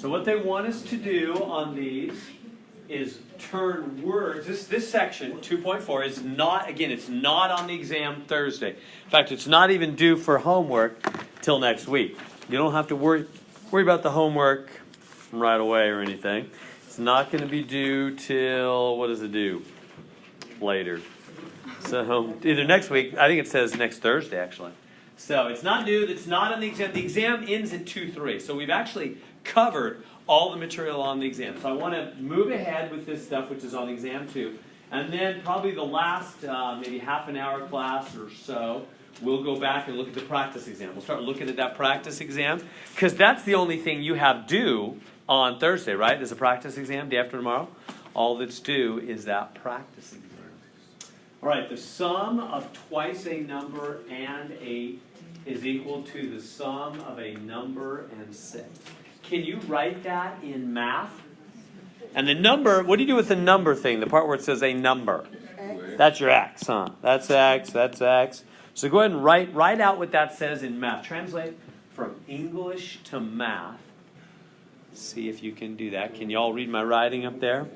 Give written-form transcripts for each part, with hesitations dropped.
So what they want us to do on these is turn words. This section, 2.4, is not, again, it's not on the exam Thursday. In fact, it's not even due for homework till next week. You don't have to worry about the homework right away or anything. It's not going to be due till, what does it do? Later. So either next week, I think it says next Thursday actually. So it's not due, it's not on the exam. The exam ends at 2-3. So we've actually covered all the material on the exam. So I want to move ahead with this stuff which is on exam 2. And then probably the last maybe half an hour class or so, we'll go back and look at the practice exam. We'll start looking at that practice exam because that's the only thing you have due on Thursday, right? Is a practice exam day after tomorrow. All that's due is that practice exam. All right, the sum of twice a number and 8 is equal to the sum of a number and 6. Can you write that in math? And the number, what do you do with the number thing? The part where it says a number. That's your x, huh? That's x, that's x. So go ahead and write out what that says in math. Translate from English to math. See if you can do that. Can you all read my writing up there?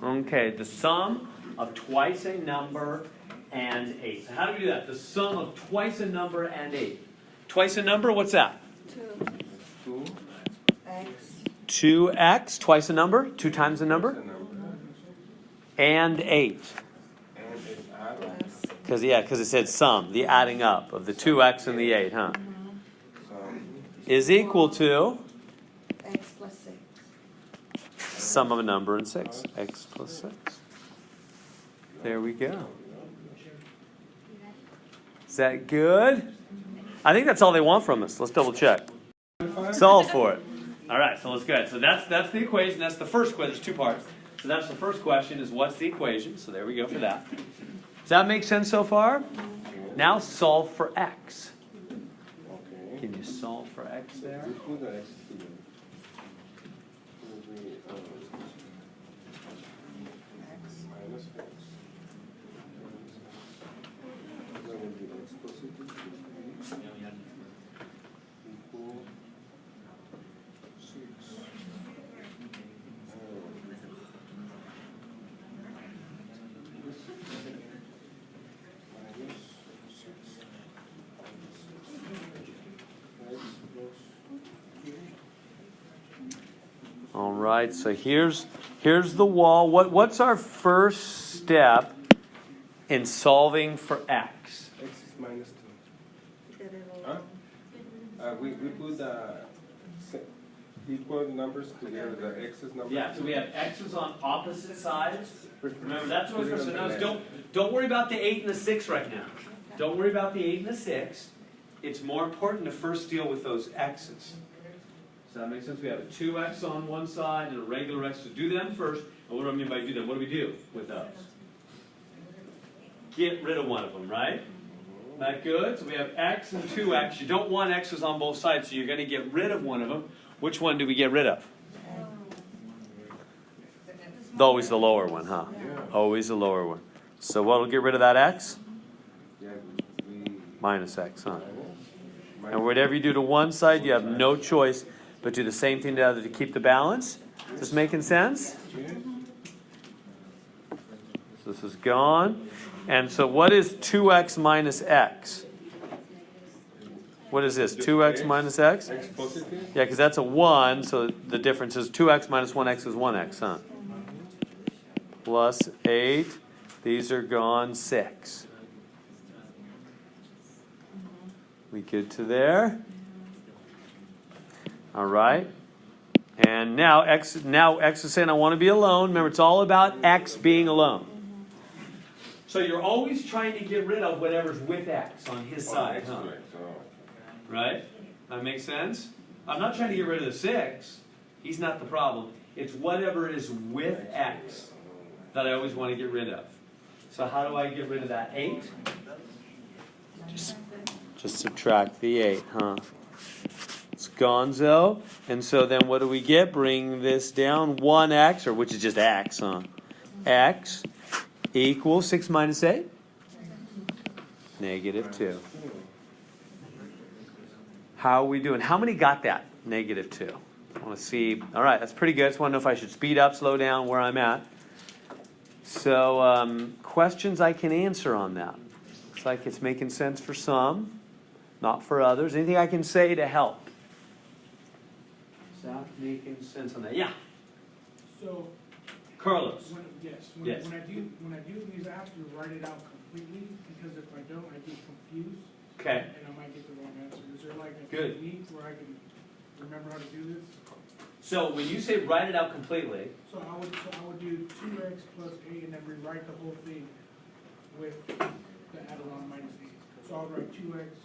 Okay, the sum of twice a number and 8. So how do we do that? The sum of twice a number and 8. Twice a number, what's that? 2. 2x, twice a number, 2 times a number. And 8. Because it said sum, the adding up of the 2x and the 8, huh? Is equal to x plus 6. Sum of a number and 6. X plus 6. There we go. Is that good? I think that's all they want from us. Let's double check. Solve for it. All right, so let's go ahead. So that's the equation. That's the first question. There's 2 parts. So that's the first question is what's the equation? So there we go for that. Does that make sense so far? Now solve for x. Can you solve for x there? All right, so here's the wall. What's our first step in solving for x? X is minus 2. Huh? We put equal numbers together, the x's numbers. Yeah, so we have x's on opposite sides. Remember, that's what we're supposed to notice. Don't worry about the 8 and the 6 right now. Don't worry about the 8 and the 6. It's more important to first deal with those x's. Does that make sense? We have a 2x on one side and a regular x. So do them first. And what do I mean by do them? What do we do with those? Get rid of one of them, right? Isn't that good? So we have x and 2x. You don't want x's on both sides, so you're going to get rid of one of them. Which one do we get rid of? Always the lower one, huh? Always the lower one. So what will get rid of that x? Minus x, huh? And whatever you do to one side, you have no choice but do the same thing to the other to keep the balance. Is this making sense? So this is gone. And so what is 2x minus x? What is this? 2x minus x? X positive? Yeah, because that's a 1, so the difference is 2x minus 1x is 1x, huh? Plus 8. These are gone, 6. We good to there? All right? And now x is saying I want to be alone. Remember, it's all about x being alone. So you're always trying to get rid of whatever's with x on his side, huh? Right? That makes sense? I'm not trying to get rid of the 6. He's not the problem. It's whatever is with x that I always want to get rid of. So how do I get rid of that 8? Just subtract the 8, huh? It's gonzo. And so then what do we get? Bring this down. 1x, or which is just x, huh? X equals 6 minus 8? -2. How are we doing? How many got that? -2. I want to see. All right, that's pretty good. I just want to know if I should speed up, slow down, where I'm at. So questions I can answer on that. Looks like it's making sense for some, not for others. Anything I can say to help? Is that making sense on that? Yeah. So, Carlos. when I do these, I have to write it out completely, because if I don't, I get confused. Okay. And I might get the wrong answer. Is there like a Good. technique where I can remember how to do this? So when you say write it out completely, So I would do 2x plus 8 and then rewrite the whole thing with the added on minus 8. So I'll write 2x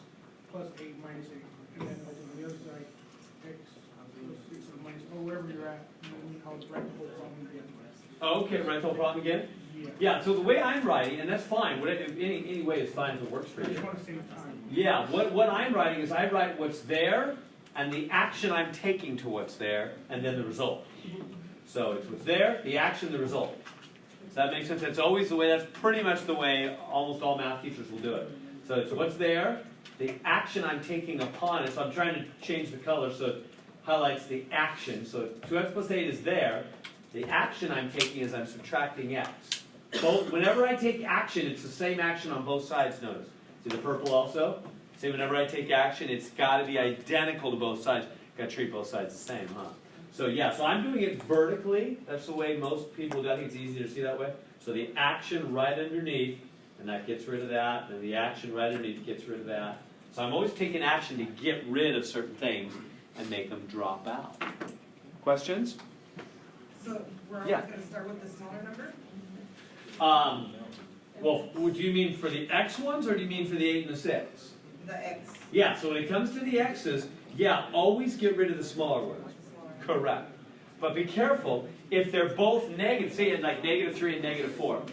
plus 8 minus 8. And then over on the other side, x plus 6 or minus, or wherever you're at, and then I'll write the whole problem again. okay, write the whole problem again? Yeah. Yeah, so the way I'm writing, and that's fine, what I do, any way is fine if it works for I you. just want to save time. Yeah, what I'm writing is I write what's there and the action I'm taking to what's there and then the result. So it's what's there, the action, the result. Does that make sense? That's always the way, that's pretty much the way almost all math teachers will do it. So it's what's there, the action I'm taking upon it. So I'm trying to change the color so it highlights the action. So 2x plus 8 is there. The action I'm taking is I'm subtracting x. Whenever I take action, it's the same action on both sides, notice. See the purple also? See, whenever I take action, it's got to be identical to both sides. Got to treat both sides the same, huh? So yeah, so I'm doing it vertically. That's the way most people do. I think it's easier to see that way. So the action right underneath, and that gets rid of that. And the action right underneath gets rid of that. So I'm always taking action to get rid of certain things and make them drop out. Questions? So we're always Yeah. going to start with the smaller number? Well, do you mean for the x ones, or do you mean for the 8 and the 6? The x. Yeah, so when it comes to the x's, yeah, always get rid of the smaller ones. Correct. But be careful, if they're both negative, say like -3 and -4,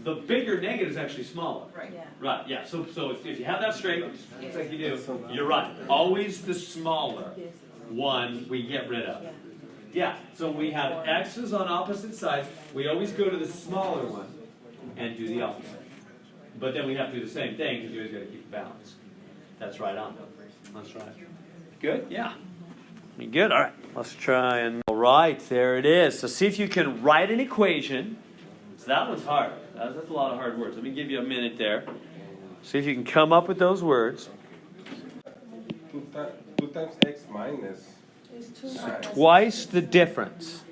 the bigger negative is actually smaller. Right. Yeah. Right, yeah, so if you have that straight, looks like you do, you're right. Always the smaller one we get rid of. Yeah, so we have x's on opposite sides, we always go to the smaller one and do the opposite. But then we have to do the same thing, because you always got to keep the balance. That's right on. That's right. Good? Yeah. Good? All right. Let's try and... All right, there it is. So see if you can write an equation. So that one's hard. That's a lot of hard words. Let me give you a minute there. See if you can come up with those words. 2 times x minus. It's 2 minus. Twice the difference.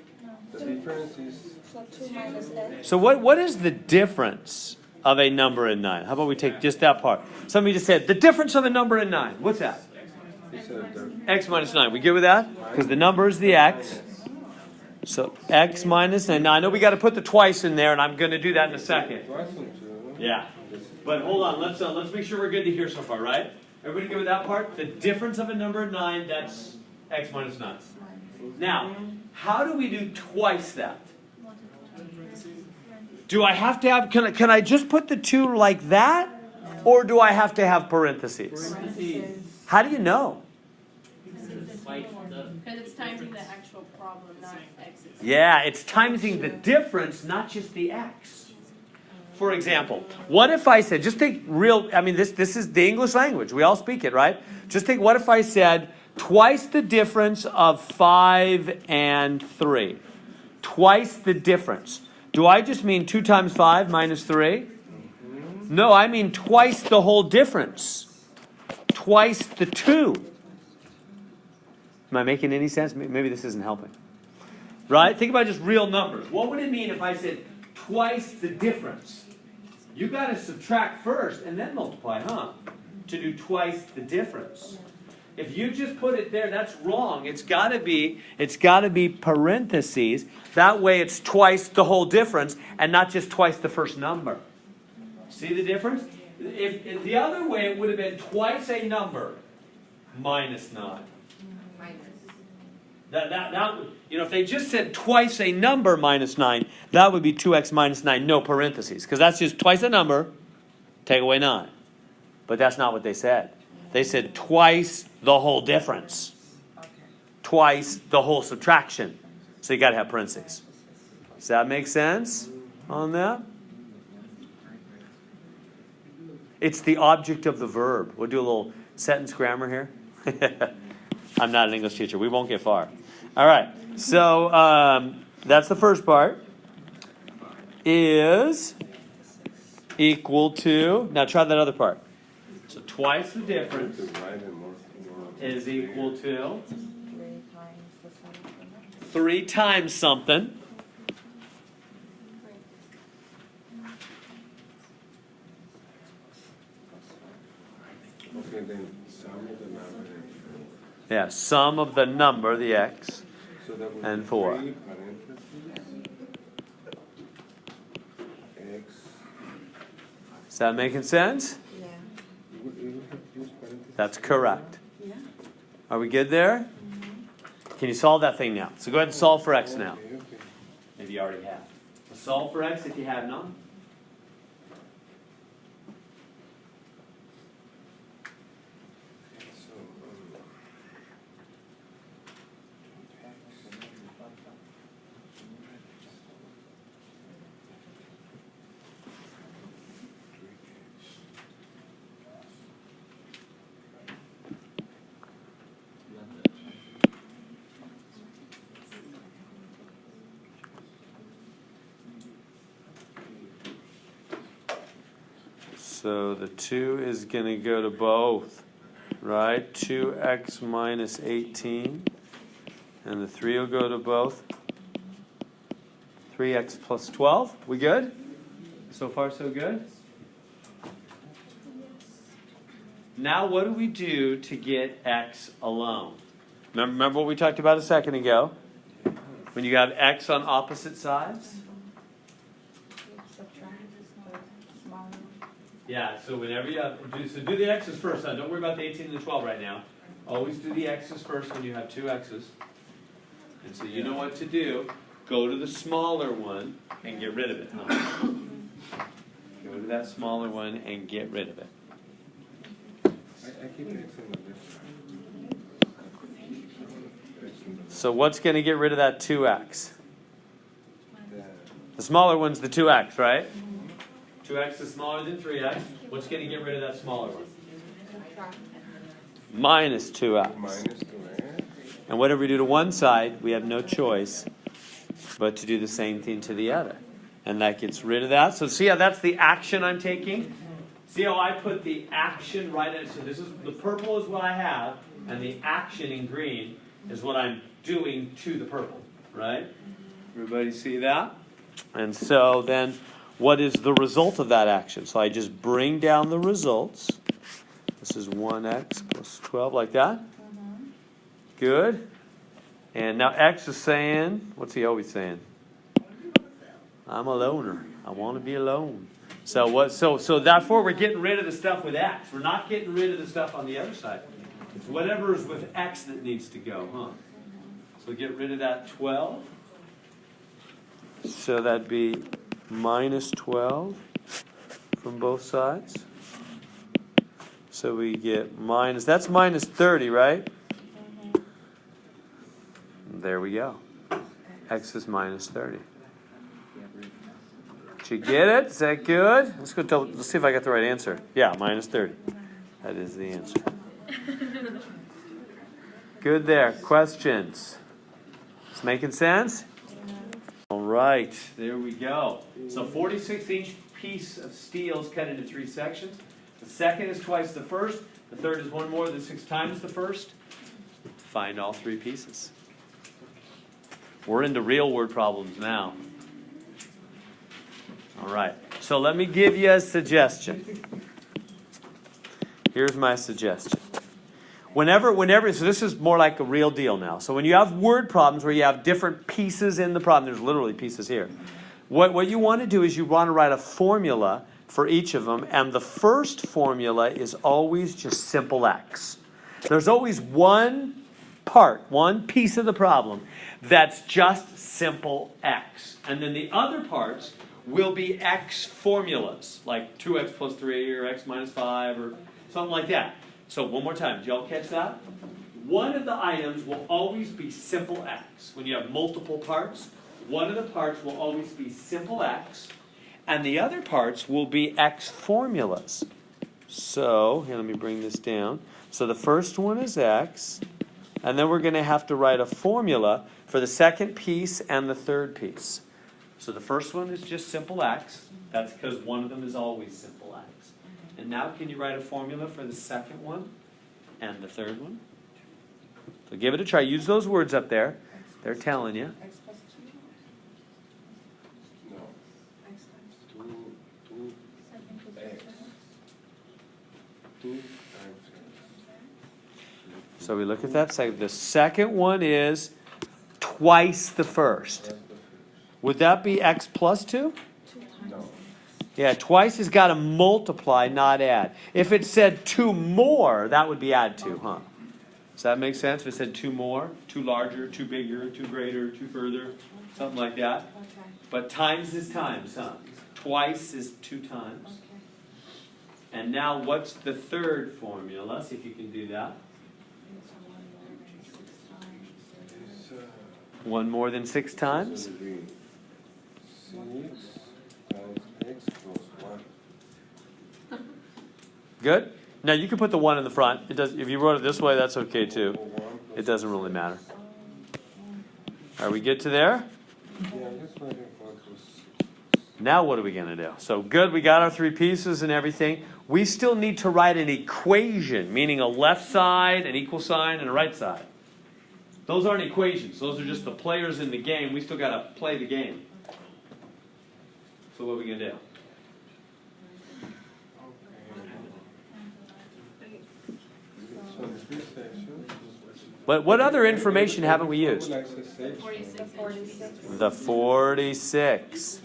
The difference is So 2 minus x. So what is the difference of a number and 9? How about we take just that part? Somebody just said, the difference of a number and 9. What's that? X minus 9. We good with that? Because the number is the x. So x minus 9. Now I know we got to put the twice in there, and I'm going to do that in a second. twice into. Yeah. But hold on. Let's make sure we're good to hear so far, right? Everybody good with that part? The difference of a number and 9, that's x minus 9. Now, how do we do twice that? Do I have to have, can I just put the 2 like that? Or do I have to have parentheses? How do you know? Because it's timing the actual problem, not x's. Yeah, it's timesing the difference, not just the x. For example, what if I said, just think real, I mean, this is the English language. We all speak it, right? Just think, what if I said twice the difference of 5 and 3? Twice the difference. Do I just mean 2 times 5 minus 3? No, I mean twice the whole difference. Twice the 2. Am I making any sense? Maybe this isn't helping. Right? Think about just real numbers. What would it mean if I said twice the difference? You got to subtract first and then multiply, huh? To do twice the difference. If you just put it there, that's wrong. It's got to be parentheses. That way it's twice the whole difference and not just twice the first number. See the difference? If the other way, it would have been twice a number minus 9. That if they just said twice a number minus 9, that would be 2x minus 9, no parentheses. Because that's just twice a number, take away 9. But that's not what they said. They said twice the whole difference. Twice the whole subtraction. So you got to have parentheses. Does that make sense on that? It's the object of the verb. We'll do a little sentence grammar here. I'm not an English teacher. We won't get far. All right. So that's the first part. Is equal to. Now try that other part. So twice the difference is equal to 3 times something. Okay, then sum of the number Yeah, sum of the number, the x, so that would and be 4. 3 parentheses, x. Is that making sense? Yeah. You would have to use parentheses. That's correct. Yeah. Are we good there? Can you solve that thing now? So go ahead and solve for x now. Okay, okay. If you already have. Solve for x if you have none. So, So the 2 is going to go to both, right? 2x minus 18. And the 3 will go to both. 3x plus 12. We good? So far, so good? Now, what do we do to get x alone? Remember what we talked about a second ago? When you have x on opposite sides? Yeah, so whenever you have, do the x's first. Now, don't worry about the 18 and the 12 right now. Always do the x's first when you have 2 x's. And so you know what to do. Go to the smaller one and get rid of it. Huh? Go to that smaller one and get rid of it. I keep x on the left side. So what's going to get rid of that 2x? The- The smaller one's the 2x, right? 2x is smaller than 3x. What's going to get rid of that smaller one? Minus 2x. Minus 2x. And whatever we do to one side, we have no choice but to do the same thing to the other. And that gets rid of that. So see how that's the action I'm taking? See how I put the action right in? So this is the purple is what I have, and the action in green is what I'm doing to the purple, right? Everybody see that? And so then what is the result of that action? So I just bring down the results. This is 1x plus 12, like that. Good. And now x is saying, what's he always saying? I'm a loner. I want to be alone. So what? So therefore we're getting rid of the stuff with x. We're not getting rid of the stuff on the other side. It's whatever is with x that needs to go, huh? So get rid of that 12. So that'd be minus 12 from both sides. So we get minus, that's minus 30, right? There we go. X is minus 30. Did you get it? Is that good? Let's see if I got the right answer. Yeah, minus 30. That is the answer. Good there. Questions? It's making sense? All right, there we go. So 46-inch piece of steel is cut into 3 sections. The second is twice the first. The third is 1 more than 6 times the first. Find all 3 pieces. We're into real word problems now. All right, so let me give you a suggestion. Here's my suggestion. whenever, so this is more like a real deal now. So when you have word problems where you have different pieces in the problem, there's literally pieces here. What you want to do is you want to write a formula for each of them, and the first formula is always just simple x. There's always one part, one piece of the problem that's just simple x. And then the other parts will be x formulas, like 2x plus 3 or x minus 5 or something like that. So one more time, did y'all catch that? One of the items will always be simple x. When you have multiple parts, one of the parts will always be simple x, and the other parts will be x formulas. So, here, let me bring this down. So the first one is x, and then we're going to have to write a formula for the second piece and the third piece. So the first one is just simple x. That's because one of them is always simple x. And now can you write a formula for the second one and the third one? So give it a try. Use those words up there. They're telling you. X plus 2. No. X times 2 x. 2 times So we look at that second. The second one is twice the first. Would that be x plus 2? 2 times. No. Yeah, twice has got to multiply, not add. If it said 2 more, that would be add 2, huh? Does that make sense? If it said 2 more, 2 larger, 2 bigger, 2 greater, 2 further, something like that. Okay. But times is times, huh? Twice is 2 times. Okay. And now what's the third formula? See if you can do that. It's 1 more than 6 times. It's, 1 more than 6 times. it's gonna be 6 times x plus 1. Good? Now you can put the 1 in the front. It does. If you wrote it this way, that's okay too. 1 plus It doesn't really matter. Are we good to there? Yeah, just writing 1 plus 6. Now what are we going to do? So good, we got our 3 pieces and everything. We still need to write an equation, meaning a left side, an equal sign, and a right side. Those aren't equations. Those are just the players in the game. We still got to play the game. So what are we going to do? So in this section, But what other information haven't we used? like the section. 46. 46. The 46.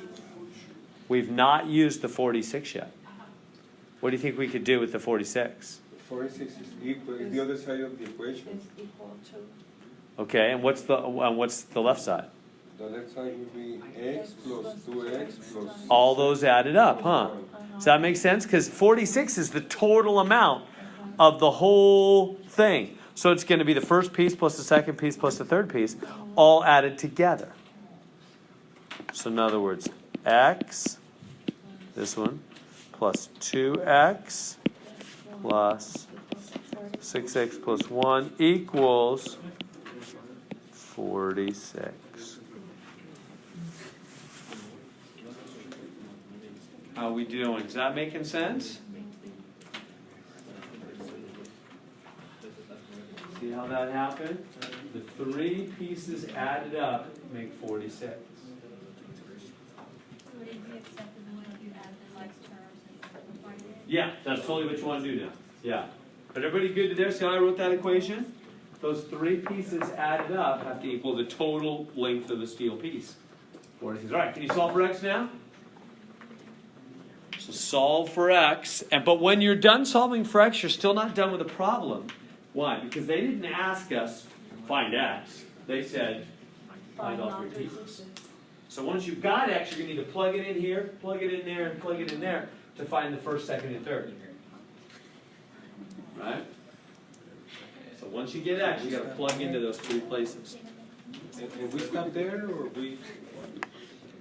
We've not used the 46 yet. What do you think we could do with the 46? 46 is equal, is the other side of the equation. It's equal to. Okay, and what's the left side? The left side would be x plus 2x plus All those added up, huh? Does that make sense? Because 46 is the total amount of the whole thing. So it's going to be the first piece plus the second piece plus the third piece, all added together. So in other words, x, this one, plus 2x plus 6x plus 1 equals 46. How are we doing? Is that making sense? See how that happened? The 3 pieces added up make 46. Would it be acceptable if you add the like terms and simplify it? Yeah, that's totally what you want to do now. Yeah. But everybody good to there? See how I wrote that equation? Those 3 pieces added up have to equal the total length of the steel piece. 46. All right, can you solve for x now? So solve for x. But when you're done solving for x, you're still not done with the problem. Why? Because they didn't ask us find x. They said find all 3 pieces. So once you've got x, you're going to need to plug it in here, plug it in there, and plug it in there to find the first, second, and third. Right? So once you get x, you got to plug into those 3 places. And we stop there, or we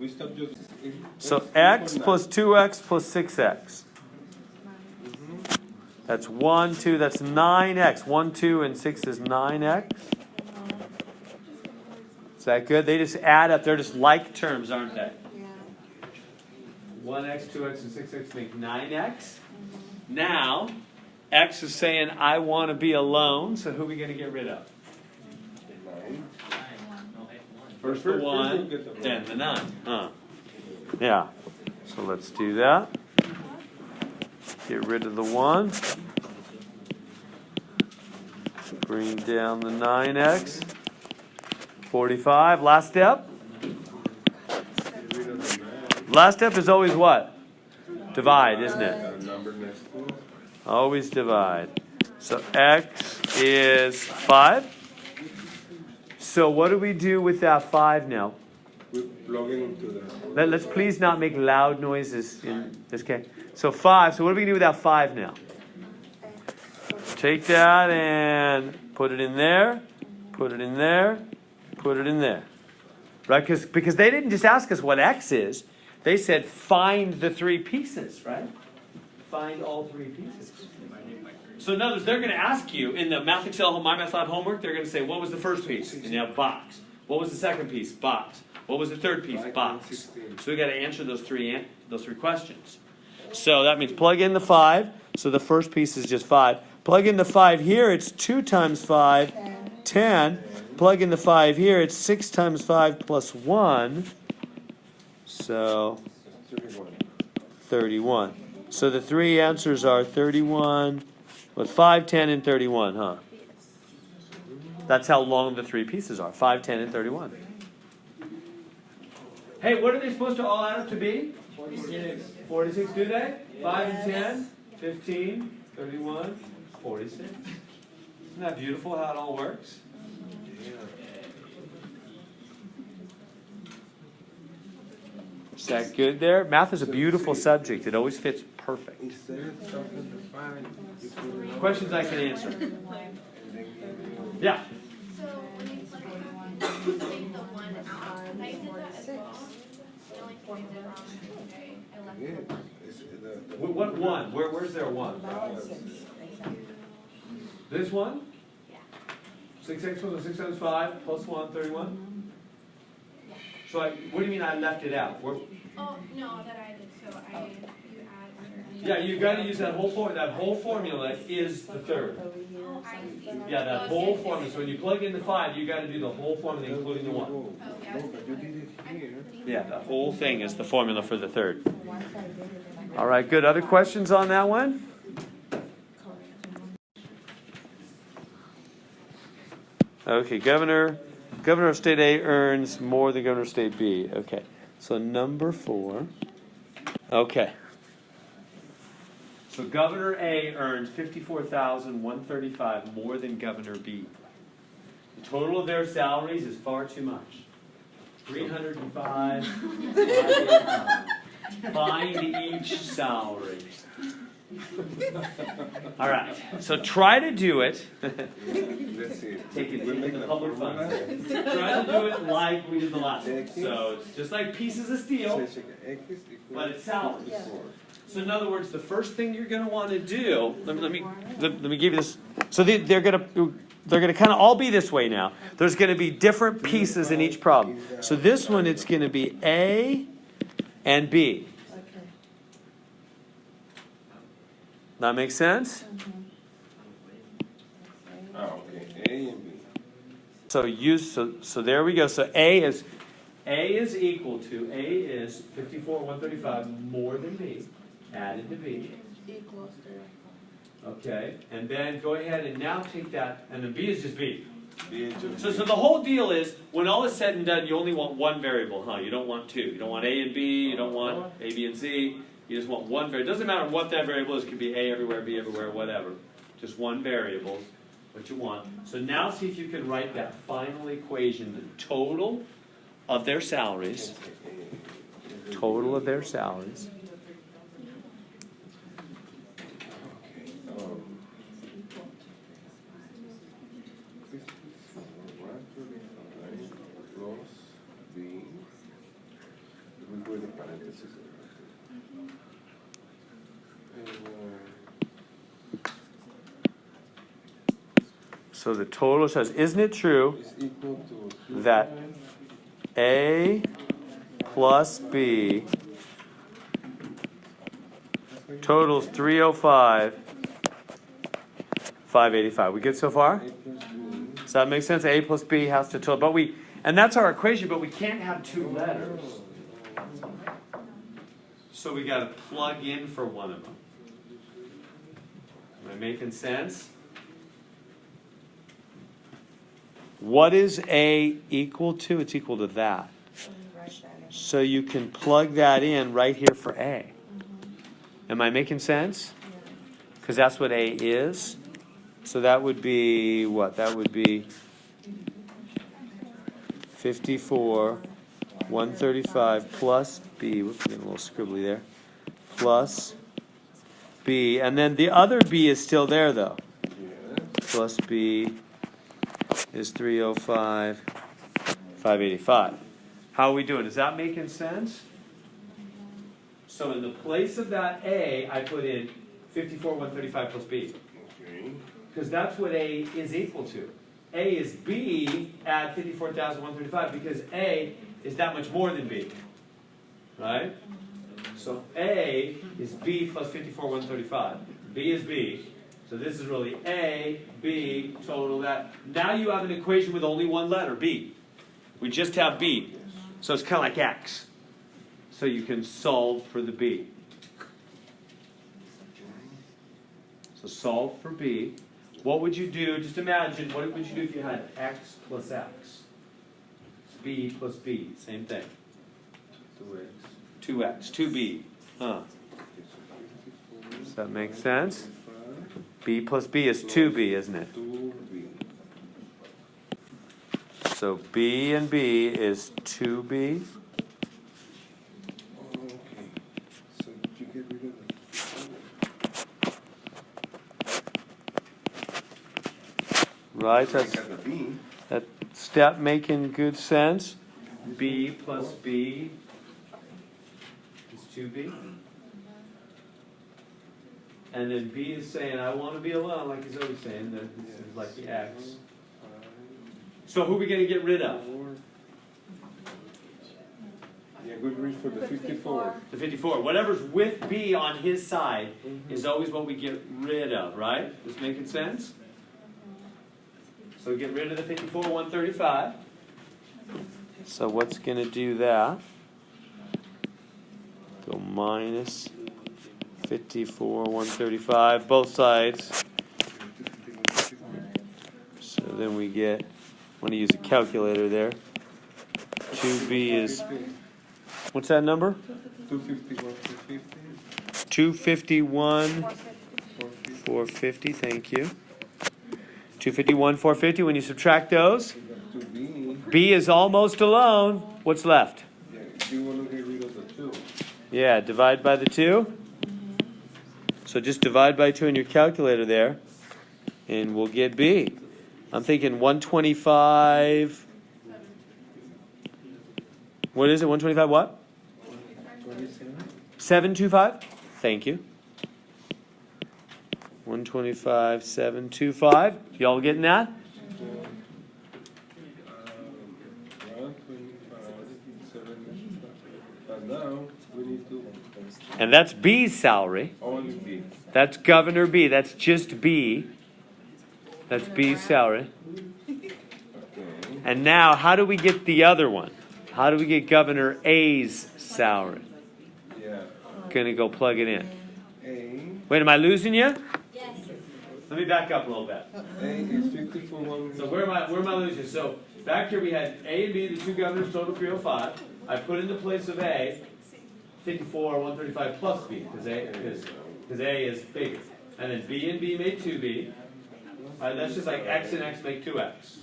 stop just. So x plus 2x plus 6x. That's 1, 2, that's 9x. 1, 2, and 6 is 9x. Is that good? They just add up. They're just like terms, aren't they? Yeah. 1x, 2x, and 6x make 9x. Now, x is saying, I want to be alone, so who are we going to get rid of? First the 1, then the 9. Huh. Yeah. So let's do that. Get rid of the 1. Bring down the 9x. 45. Last step. Get rid of the 9. Last step is always what? Divide, isn't it? Number next to it. Always divide. So x is 5. So what do we do with that 5 now? We plug it into the. Let's please not make loud noises in this case. So 5. So what are we going to do with that 5 now? Take that and put it in there. Put it in there. Put it in there. Right? Because they didn't just ask us what x is. They said find the 3 pieces, right? Find all 3 pieces. So in other words, they're going to ask you in the Math Excel My Math Lab homework, they're going to say, what was the first piece? And you have box. What was the second piece? Box. What was the third piece? Box. So we got to answer those three questions. So that means plug in the 5. So the first piece is just 5. Plug in the 5 here, it's 2 times 5, 10. Plug in the 5 here, it's 6 times 5 plus 1. So 31. So the 3 answers are 31, with 5, 10, and 31, huh? That's how long the 3 pieces are, 5, 10, and 31. Hey, what are they supposed to all add up to be? 46. 46, do they? 5 and 10, 15, 31, 46. Isn't that beautiful how it all works? Is that good there? Math is a beautiful subject. It always fits perfect. Instead of something to find, you put it on. Questions I can answer. Yeah. So when you plug in, you take the 1 out. I did that as well. The only thing I did wrong was I left Yeah, the 1. it's the. What 1? Where's there a 1? This one? Yeah. 6x plus 6 times 5 plus 1, 31? So what do you mean I left it out? Oh, no, that I did. So you add. Yeah, you got to use that whole formula. That whole formula is the third. Oh, I see. Yeah, that whole formula. So when you plug in the 5, you got to do the whole formula, including the 1. Oh, yeah. No, but you did it here. Yeah, the whole thing is the formula for the third. All right, good. Other questions on that one? Okay, Governor of State A earns more than Governor of State B. Okay, so number 4. Okay. So Governor A earns $54,135 more than Governor B. The total of their salaries is far too much. 305. Find each salary. All right. So try to do it. Let's see. Take it We into make the the public formula. funds. Try to do it like we did the last one. So it's just like pieces of steel, So X equals but it's salaries. 4. So in other words, the first thing you're going to want to do. Let me give you this. So they're going to kind of all be this way now. There's going to be different pieces in each problem. So this one, it's going to be A and B. That makes sense? Oh, okay. A and B. So there we go. So A is equal to A is 54,135 more than B, added to B. Equals to. Okay, and then go ahead and now take that, and then B is just B. B is just So the whole deal is, when all is said and done, you only want one variable, huh? You don't want 2. You don't want A and B. You don't want A, B, and C. You just want one variable. It doesn't matter what that variable is. It could be A everywhere, B everywhere, whatever. Just one variable, what you want. So now see if you can write that final equation, the total of their salaries. Total of their salaries. Okay. 54,135 plus B. We go in the parentheses. So the total says, isn't it true Is equal to that A plus B totals 305, 585. We good so far? A plus B. Does that make sense? A plus B has to total, and that's our equation, but we can't have 2 letters. So we got to plug in for one of them. Am I making sense? What is A equal to? It's equal to that. So you can plug that in right here for A. Am I making sense? Because that's what A is. So that would be what? That would be 54, 135 plus B. Whoops, getting a little scribbly there. Plus B. And then the other B is still there, though. Plus B is 305, 585. How are we doing? Is that making sense? So in the place of that A, I put in 54, 135 plus B. Because that's what A is equal to. A is B at 54,135 because A is that much more than B. Right? So A is B plus 54,135. B is B. So this is really A, B, total that. Now you have an equation with only one letter, B. We just have B. So it's kind of like X. So you can solve for the B. So solve for B. What would you do? Just imagine, what would you do if you had X plus X? It's B plus B, same thing. 2X, 2B. Huh. Does that make sense? B plus B is 2B, isn't it? So B and B is 2B. Right, that step making good sense. B plus B is 2B. And then B is saying, I want to be alone, like he's always saying. This is like the X. So who are we going to get rid of? Yeah, good read for the 54. The 54. Whatever's with B on his side is always what we get rid of, right? This making sense? So get rid of the 54, 135. So what's going to do that? Go minus 54, 135, both sides. So then we get, I'm going to use a calculator there. 2B is, what's that number? 251, 450, thank you. 251, 450, when you subtract those, B is almost alone. What's left? You want to get rid of the 2. Yeah, divide by the 2. So just divide by 2 in your calculator there, and we'll get B. I'm thinking 125. What is it? 125 what? 725? Thank you. 125, 725. Y'all getting that? 125, now we need to. And that's B's salary. Only B. That's Governor B. That's just B. That's B's salary. Okay. And now, how do we get the other one? How do we get Governor A's salary? Yeah. Gonna go plug it in. A. Wait, am I losing you? Yes. Let me back up a little bit. A is 54. So where am I losing? So back here we had A and B, the two governors, total 305. I put in the place of A 54, 135 plus B, because A is bigger. And then B and B made 2B. All right, that's just like X and X make 2X.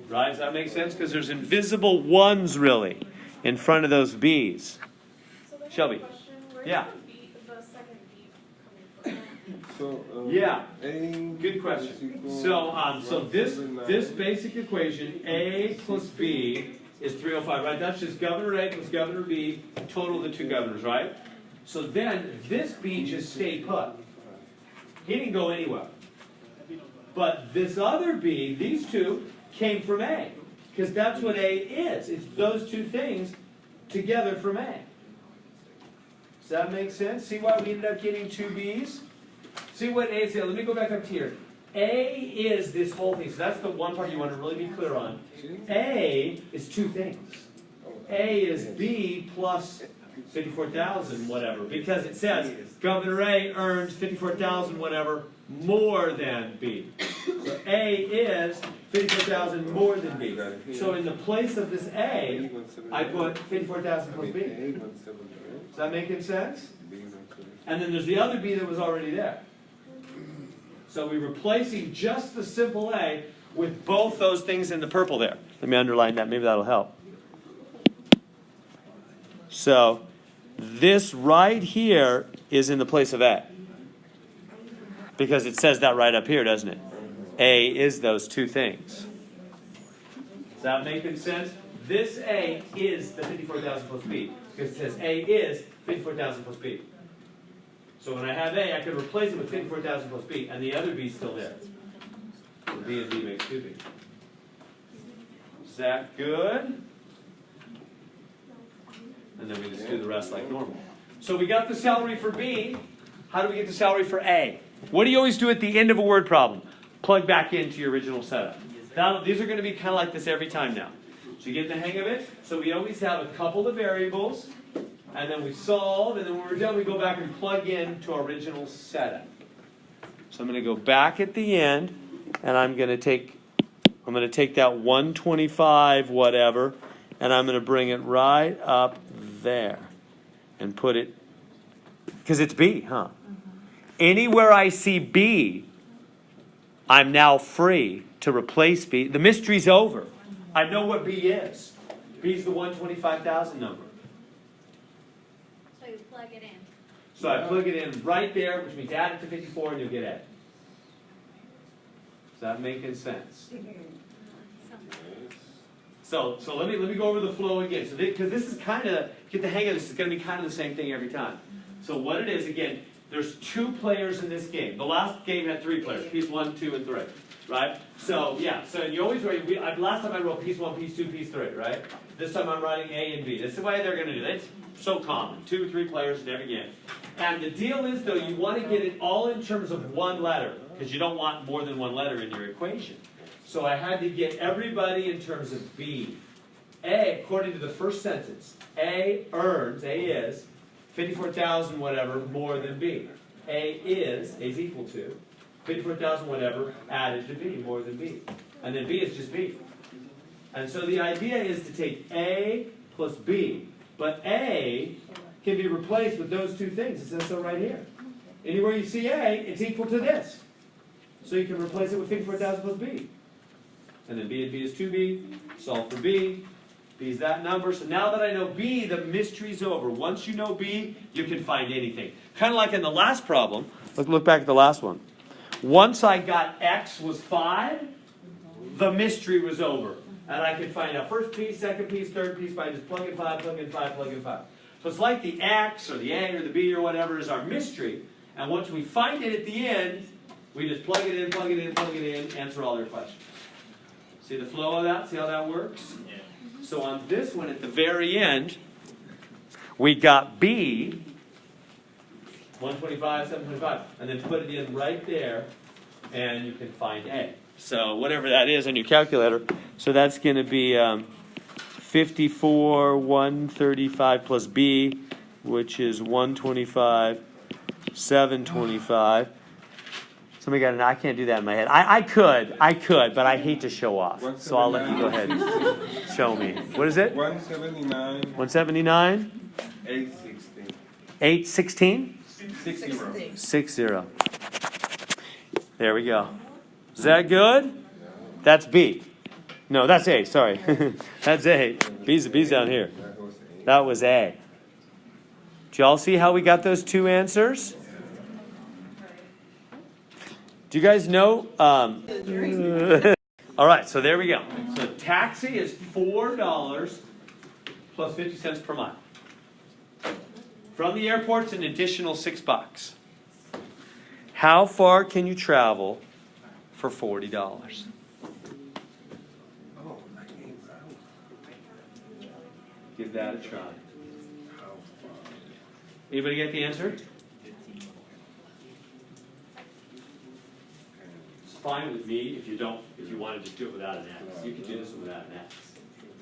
Right? Does that make sense? Because there's invisible ones, really, in front of those B's. Shelby. Yeah. The second B coming from? So, Yeah. A. Good question. So this basic equation, A plus B is 305, right? That's just Governor A plus Governor B, total of the two governors, right? So then this B just stayed put. He didn't go anywhere. But this other B, these two, came from A. Because that's what A is. It's those two things together from A. Does that make sense? See why we ended up getting two B's? See what A is here. Let me go back up here. A is this whole thing. So that's the one part you want to really be clear on. A is two things. A is B plus 54,000 whatever, because it says Governor A earns 54,000 whatever more than B. So A is 54,000 more than B. So in the place of this A, I put 54,000 plus B. Is that making sense? And then there's the other B that was already there. So we're replacing just the simple A with both those things in the purple there. Let me underline that, maybe that'll help. So this right here is in the place of A. Because it says that right up here, doesn't it? A is those two things. Is that making sense? This A is the 54,000 plus B. Because it says A is 54,000 plus B. So when I have A, I can replace it with 54,000 plus B, and the other B is still there. So B and B makes 2B. Is that good? And then we just do the rest like normal. So we got the salary for B. How do we get the salary for A? What do you always do at the end of a word problem? Plug back into your original setup. Now, these are going to be kind of like this every time now. So you get the hang of it. So we always have a couple of variables, and then we solve, and then when we're done, we go back and plug in to our original setup. So I'm going to go back at the end, and I'm going to take that 125 whatever, and I'm going to bring it right up there and put it, because it's B, huh? Anywhere I see B, I'm now free to replace B. The mystery's over. I know what B is. B is the 125,000 number. So you plug it in. So I plug it in right there, which means add it to 54 and you'll get A. Is that making sense? So let me go over the flow again. So because this is kind of, get the hang of this, it's going to be kind of the same thing every time. So what it is, again, there's 2 players in this game. The last game had 3 players, piece 1, 2, and 3, right? So yeah, so you always write, last time I wrote piece 1, piece 2, piece 3, right? This time I'm writing A and B. That's the way they're going to do it. It's so common, 2, 3 players in every game. And the deal is, though, you want to get it all in terms of one letter, because you don't want more than one letter in your equation. So I had to get everybody in terms of B. A, according to the first sentence, A is 54,000 whatever more than B. A is equal to 54,000 whatever added to B more than B. And then B is just B. And so the idea is to take A plus B. But A can be replaced with those two things. It says so right here. Anywhere you see A, it's equal to this. So you can replace it with 54,000 plus B. And then B and B is 2B. Solve for B. B is that number. So now that I know B, the mystery's over. Once you know B, you can find anything. Kind of like in the last problem. Look back at the last one. Once I got X was 5, the mystery was over. And I could find out first piece, second piece, third piece by just plug in 5, plug in 5, plug in 5. So it's like the X or the A or the B or whatever is our mystery. And once we find it at the end, we just plug it in, plug it in, plug it in, answer all their questions. See the flow of that? See how that works? Yeah. So on this one, at the very end, we got B, 125, 725, and then put it in right there, and you can find A. So whatever that is on your calculator, so that's going to be 54, 135 plus B, which is 125, 725. Somebody got I can't do that in my head. I could, but I hate to show off. So I'll let you go ahead and show me. What is it? 179. 179? 816. 816? 60. There we go. Is that good? That's B. No, that's A, sorry. That's A. B's down here. That was A. Do y'all see how we got those two answers? Do you guys know? All right, so there we go. So taxi is $4 plus 50 cents per mile. From the airport, it's an additional $6. How far can you travel for $40? Give that a try. Anybody get the answer? It's fine with me if you don't. If you want to just do it without an X, you can do this without an X.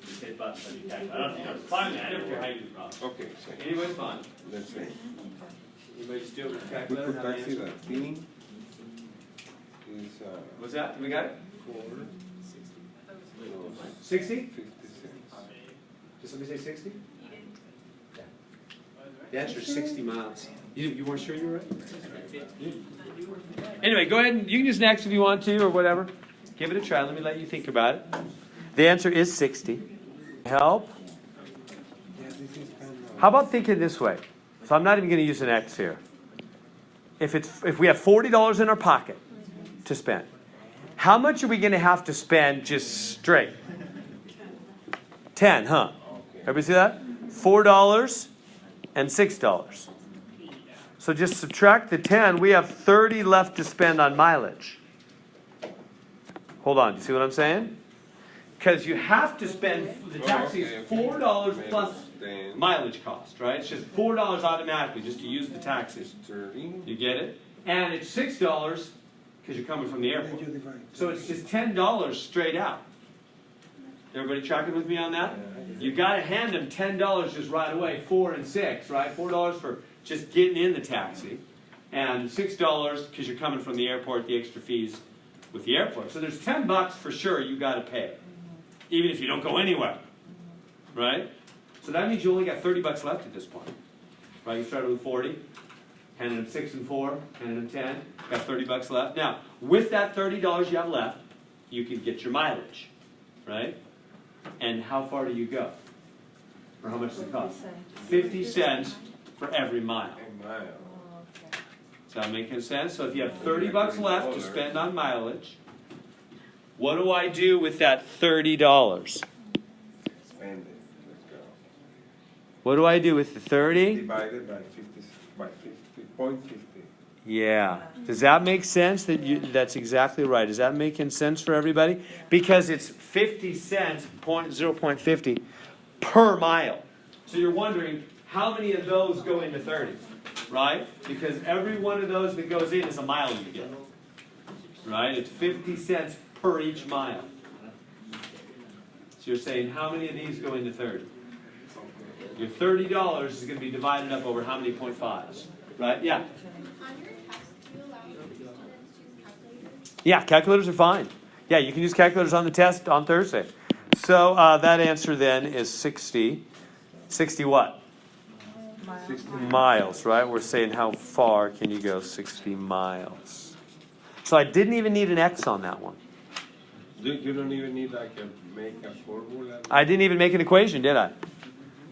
Just hit buttons on your calculator. I don't know. It's fine, man. I don't care how you do problems. Okay, so Anybody's fine. let's say Anybody just do it with a we calculator? put Have an taxi answer? that P is What's that? We got it? 60 60? 50 cents. Did somebody say 60? The answer is 60 miles. You weren't sure you were right? Anyway, go ahead and you can use next if you want to or whatever. Give it a try. Let me let you think about it. The answer is 60. Help? Yeah, this is kind of. How about thinking this way? So I'm not even going to use an X here. If we have $40 in our pocket to spend, how much are we going to have to spend just straight? 10, huh? Everybody see that? $4 and $6. So just subtract the 10. We have 30 left to spend on mileage. Hold on. Do you see what I'm saying? Because you have to spend, the taxi is $4 plus mileage cost, right? It's just $4 automatically just to use the taxis. 30. You get it? And it's $6 because you're coming from the airport. So it's just $10 straight out. Everybody tracking with me on that? You got to hand them $10 just right away, 4 and 6, right? $4 for just getting in the taxi, and $6 because you're coming from the airport, the extra fees with the airport. So there's $10 for sure you got to pay, even if you don't go anywhere, right? So that means you only got $30 left at this point, right? You started with 40, handed them 6 and 4, handed them 10, got $30 left. Now, with that $30 you have left, you can get your mileage, right? And how far do you go? Or how much does it cost? 50 cents for every mile. A mile. Is that making sense? So if you have $30 left to spend on mileage, what do I do with that $30? Spend it. Let's go. What do I do with the 30? Divided by 50, by 50.50. Yeah. Does that make sense? That's exactly right. Is that making sense for everybody? Because it's 50 cents, 0.50 per mile. So you're wondering, how many of those go into 30? Right? Because every one of those that goes in is a mile you get. Right? It's 50 cents per each mile. So you're saying, how many of these go into 30? Your $30 is going to be divided up over how many 0.5s? Right? Yeah. On your test, do you allow students to use calculators? Yeah, calculators are fine. Yeah, you can use calculators on the test on Thursday. So that answer then is 60. 60 what? 60. Miles, right? We're saying how far can you go? 60 miles. So I didn't even need an X on that one. You don't even need like make a formula. I didn't even make an equation, did I?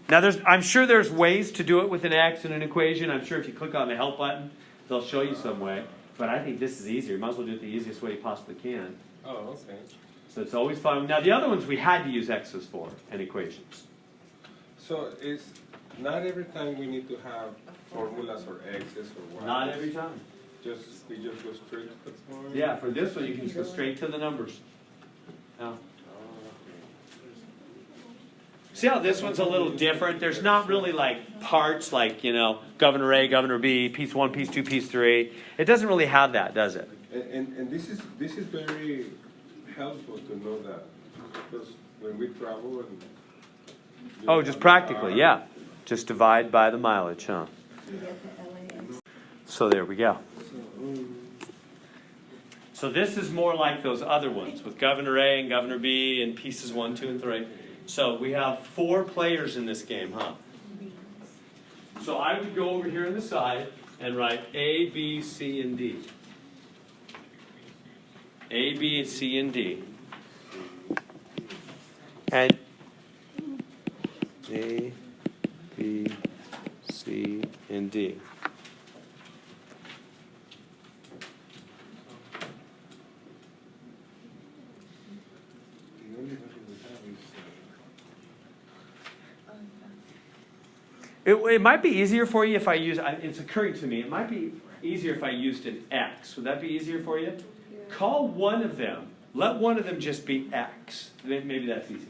Now I'm sure there's ways to do it with an X and an equation. I'm sure if you click on the help button, they'll show you some way. But I think this is easier. You might as well do it the easiest way you possibly can. Oh, okay. So it's always fun. Now the other ones we had to use X's for and equations. So it's not every time we need to have formulas or X's or Y's. Not every time. We just go straight to the point. Yeah, for this one you can just go straight to the numbers. Now, see how this one's a little different? There's not really like parts like, Governor A, Governor B, piece 1, piece 2, piece 3. It doesn't really have that, does it? And this is very helpful to know that, because when we travel and Oh, just practically, yeah. Just divide by the mileage, huh? So there we go. So this is more like those other ones with Governor A and Governor B and pieces 1, 2, and 3. So we have 4 players in this game, huh? So I would go over here on the side and write A, B, C, and D. A, B, C, and D. And A, B, C, and D. the only one we have is It might be easier for you if I use, it's occurring to me, it might be easier if I used an X. Would that be easier for you? Call one of them, let one of them just be X. Maybe that's easy.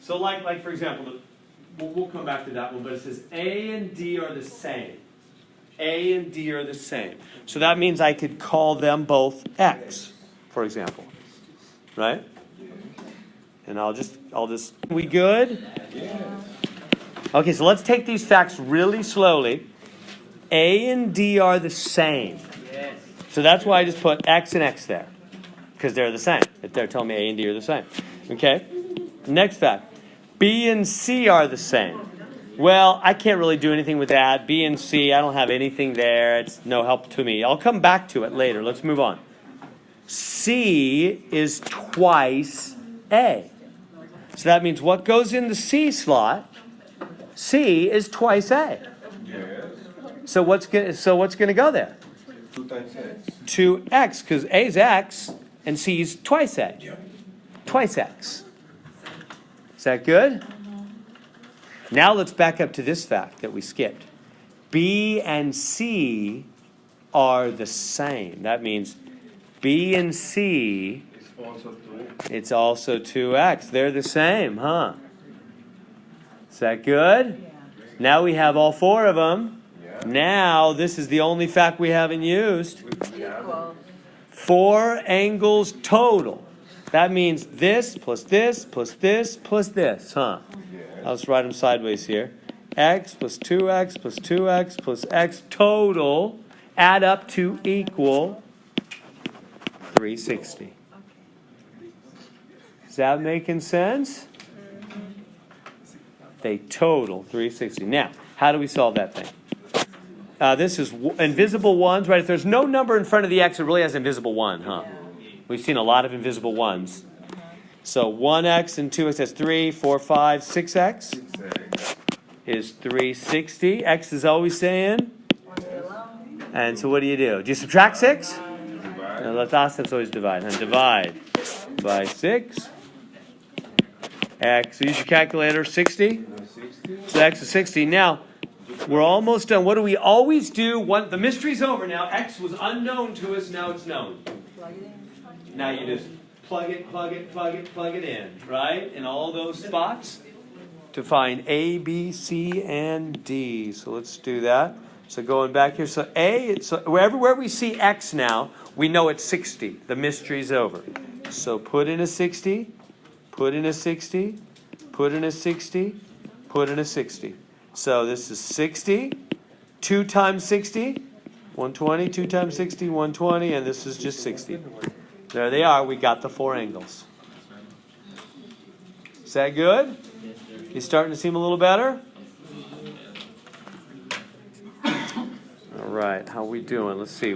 So like for example, we'll come back to that one, but it says A and D are the same. A and D are the same. So that means I could call them both X, for example. Right? And I'll just, we good? Okay, so let's take these facts really slowly. A and D are the same. So that's why I just put X and X there. Because they're the same. If they're telling me A and D are the same. Okay? Next fact. B and C are the same. Well, I can't really do anything with that. B and C, I don't have anything there. It's no help to me. I'll come back to it later. Let's move on. C is twice A. So that means what goes in the C slot? C is twice A. Yes. So what's gonna go there? 2 times X. 2X, because A is X and C is twice A. Twice X. Is that good? Now let's back up to this fact that we skipped. B and C are the same. That means B and C, It's also 2. it's also 2X. They're the same, huh? Is that good? Now we have all 4 of them. Yeah. Now this is the only fact we haven't used. Equal. 4 angles total. That means this plus this plus this plus this, huh? I'll just write them sideways here. X plus 2X plus 2X plus X total add up to equal 360. Is that making sense? They total 360. Now, how do we solve that thing? This is invisible ones, right? If there's no number in front of the X, it really has invisible 1, huh? We've seen a lot of invisible 1s. So 1X and 2X, that's 3, 4, 5, 6X 6X. is 360. X is always saying. And so what do? Do you subtract 6? Divide. No, that's always divide. And divide by 6. X, so use your calculator, 60. No, 60. So X is 60. Now, we're almost done. What do we always do? The mystery's over now. X was unknown to us, now it's known. Now you just plug it in, right? In all those spots to find A, B, C, and D. So let's do that. So going back here, so everywhere we see X now, we know it's 60. The mystery's over. So put in a 60, put in a 60, put in a 60, put in a 60. So this is 60, 2 times 60, 120, 2 times 60, 120, and this is just 60. There they are. We got the 4 angles. Is that good? You starting to seem a little better? All right. How we doing? Let's see.